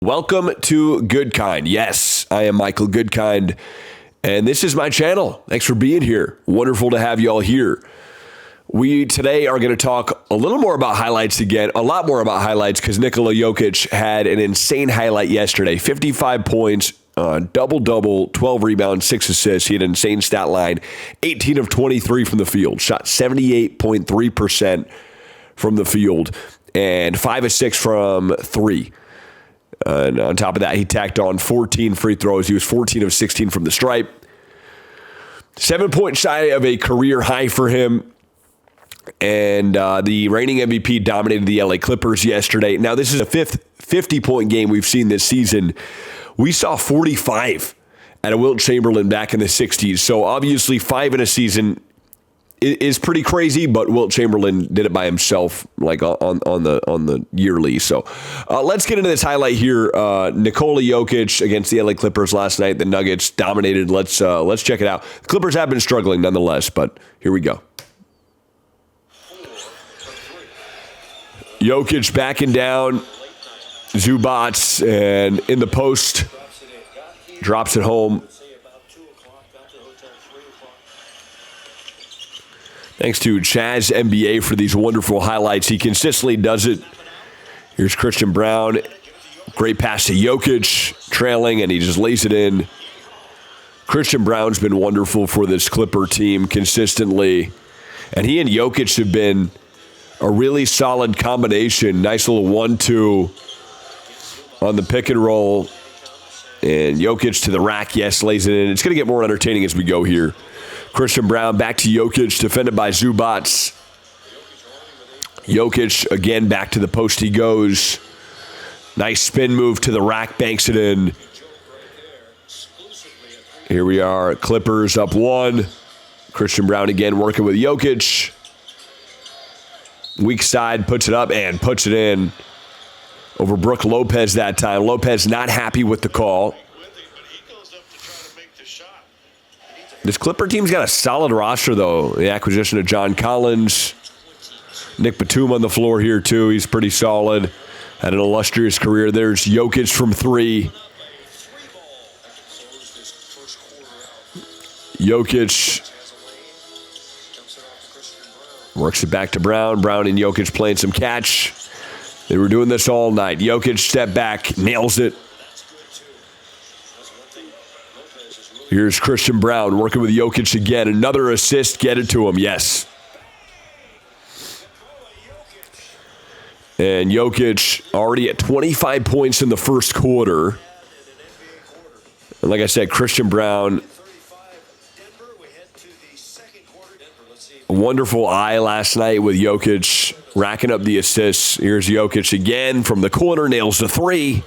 Welcome to Goodkind. Yes, I am Michael Goodkind, and this is my channel. Thanks for being here. Wonderful to have you all here. We today are going to talk a little more about highlights again, a lot more about highlights because Nikola Jokic had an insane highlight yesterday. 55 points, double-double, 12 rebounds, 6 assists. He had an insane stat line. 18 of 23 from the field, shot 78.3% from the field, and 5 of 6 from 3. And on top of that, he tacked on 14 free throws. He was 14 of 16 from the stripe. 7 points shy of a career high for him. And the reigning MVP dominated the LA Clippers yesterday. Now, this is the fifth 50-point game we've seen this season. We saw 45 at a Wilt Chamberlain back in the 60s. So obviously 5 in a season is pretty crazy, but Wilt Chamberlain did it by himself, like on the yearly. So let's get into this highlight here. Nikola Jokic against the LA Clippers last night. The Nuggets dominated. Let's check it out. The Clippers have been struggling nonetheless, but here we go. Jokic backing down Zubac, and in the post, drops it home. Thanks to Chaz NBA for these wonderful highlights. He consistently does it. Here's Christian Brown. Great pass to Jokic, trailing, and he just lays it in. Christian Brown's been wonderful for this Clipper team consistently. And he and Jokic have been a really solid combination. Nice little 1-2 on the pick and roll. And Jokic to the rack, yes, lays it in. It's going to get more entertaining as we go here. Christian Brown back to Jokic, defended by Zubac. Jokic again back to the post he goes. Nice spin move to the rack, banks it in. Here we are, Clippers up 1. Christian Brown again working with Jokic. Weak side, puts it up and puts it in over Brook Lopez that time. Lopez not happy with the call. This Clipper team's got a solid roster, though. The acquisition of John Collins. Nick Batum on the floor here, too. He's pretty solid. Had an illustrious career. There's Jokic from 3. Jokic works it back to Brown. Brown and Jokic playing some catch. They were doing this all night. Jokic step back, nails it. Here's Christian Brown working with Jokic again. Another assist, get it to him, yes. And Jokic already at 25 points in the first quarter. And like I said, Christian Brown, a wonderful eye last night with Jokic, racking up the assists. Here's Jokic again from the corner, nails the 3.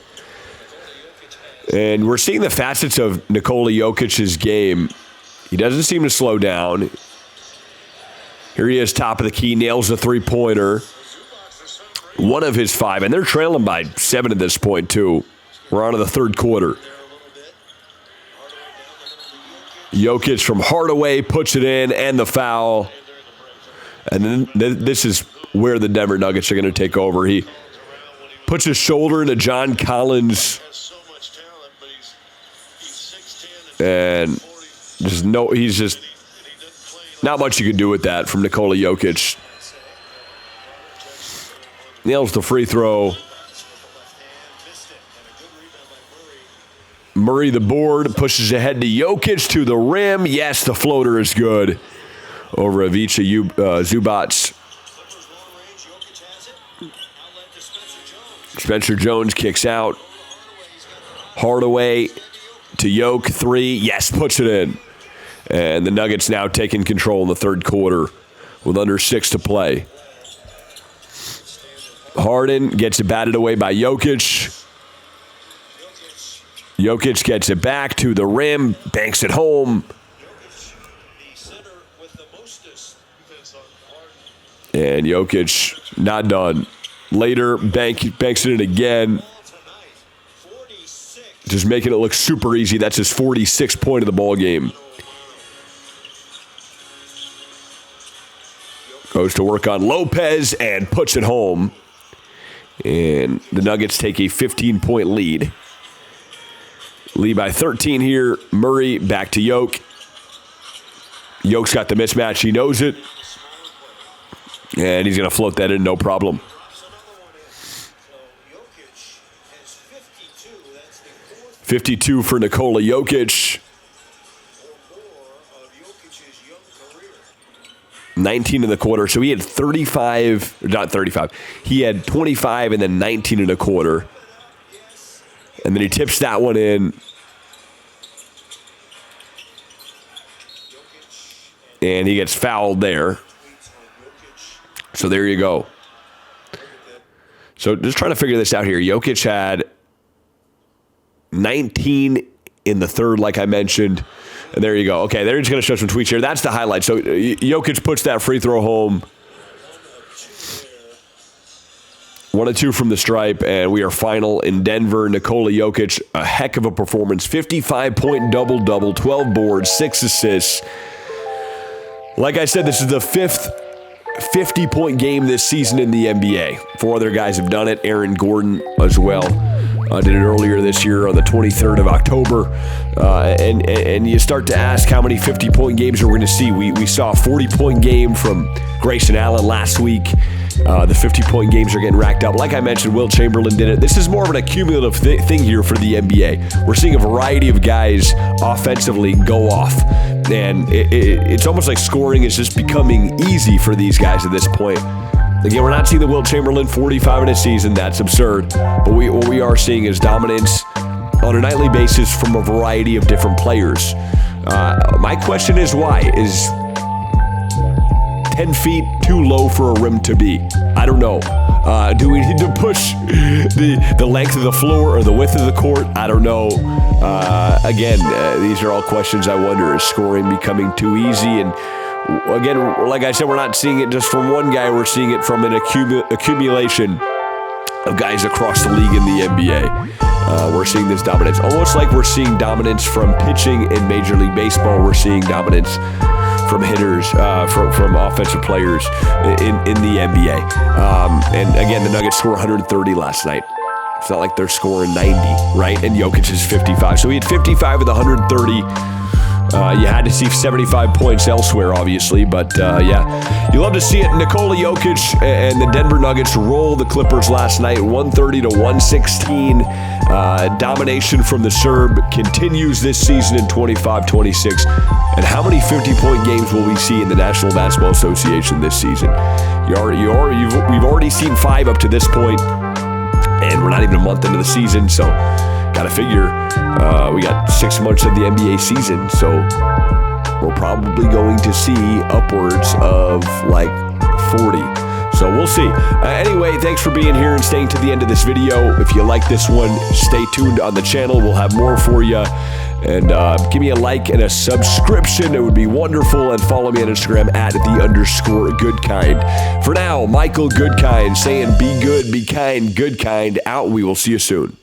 And we're seeing the facets of Nikola Jokic's game. He doesn't seem to slow down. Here he is, top of the key, nails the 3-pointer. 1 of his 5, and they're trailing by 7 at this point, too. We're on to the third quarter. Jokic from Hardaway puts it in, and the foul. And then this is where the Denver Nuggets are going to take over. He puts his shoulder into John Collins. And he's just not much you can do with that from Nikola Jokic. Nails the free throw. Murray the board, pushes ahead to Jokic to the rim. Yes, the floater is good over Ivica Zubac. Spencer Jones kicks out. Hardaway to Jokic, 3. Yes, puts it in. And the Nuggets now taking control in the third quarter with under 6 to play. Harden gets it batted away by Jokic. Jokic gets it back to the rim, banks it home. And Jokic not done. Later, banks it in again. Just making it look super easy. That's his 46th point of the ball game. Goes to work on Lopez and puts it home. And the Nuggets take a 15-point lead. Lead by 13 here. Murray back to Jokic. Jokic's got the mismatch. He knows it. And he's going to float that in, no problem. 52 for Nikola Jokic. 19 in the quarter. So he had 35, not 35. He had 25 and then 19 in a quarter. And then he tips that one in. And he gets fouled there. So there you go. So just trying to figure this out here. Jokic had 19 in the third, like I mentioned. And there you go. Okay, they're just going to show some tweets here. That's the highlight. So Jokic puts that free throw home. 1 and 2 from the stripe, and we are final in Denver. Nikola Jokic, a heck of a performance. 55-point double-double, 12 boards, 6 assists. Like I said, this is the 5th 50-point game this season in the NBA. 4 other guys have done it. Aaron Gordon as well. Did it earlier this year on the 23rd of October. And you start to ask how many 50-point games are we going to see. We saw a 40-point game from Grayson Allen last week. The 50-point games are getting racked up. Like I mentioned, Wilt Chamberlain did it. This is more of an accumulative thing here for the NBA. We're seeing a variety of guys offensively go off. And it's almost like scoring is just becoming easy for these guys at this point. Again, we're not seeing the Wilt Chamberlain 45 in a season. That's absurd. But what we are seeing is dominance on a nightly basis from a variety of different players. My question is why? Is 10 feet too low for a rim to be? I don't know. Do we need to push the length of the floor or the width of the court? I don't know. Again, these are all questions I wonder. Is scoring becoming too easy? And again, like I said, we're not seeing it just from one guy. We're seeing it from an accumulation of guys across the league in the NBA. We're seeing this dominance. Almost like we're seeing dominance from pitching in Major League Baseball. We're seeing dominance from hitters, from offensive players in the NBA. And again, the Nuggets scored 130 last night. It's not like they're scoring 90, right? And Jokic is 55. So he had 55 with 130. You had to see 75 points elsewhere, obviously. But, yeah, you love to see it. Nikola Jokic and the Denver Nuggets roll the Clippers last night, 130 to 116. Domination from the Serb continues this season in 25-26. And how many 50-point games will we see in the National Basketball Association this season? We've already seen 5 up to this point, and we're not even a month into the season, so got to figure we got 6 months of the NBA season, so we're probably going to see upwards of like 40. So we'll see. Anyway, thanks for being here and staying to the end of this video. If you like this one, stay tuned on the channel. We'll have more for you. And give me a like and a subscription. It would be wonderful. And follow me on Instagram at @the_Goodkind. For now, Michael Goodkind saying be good, be kind, Goodkind out. We will see you soon.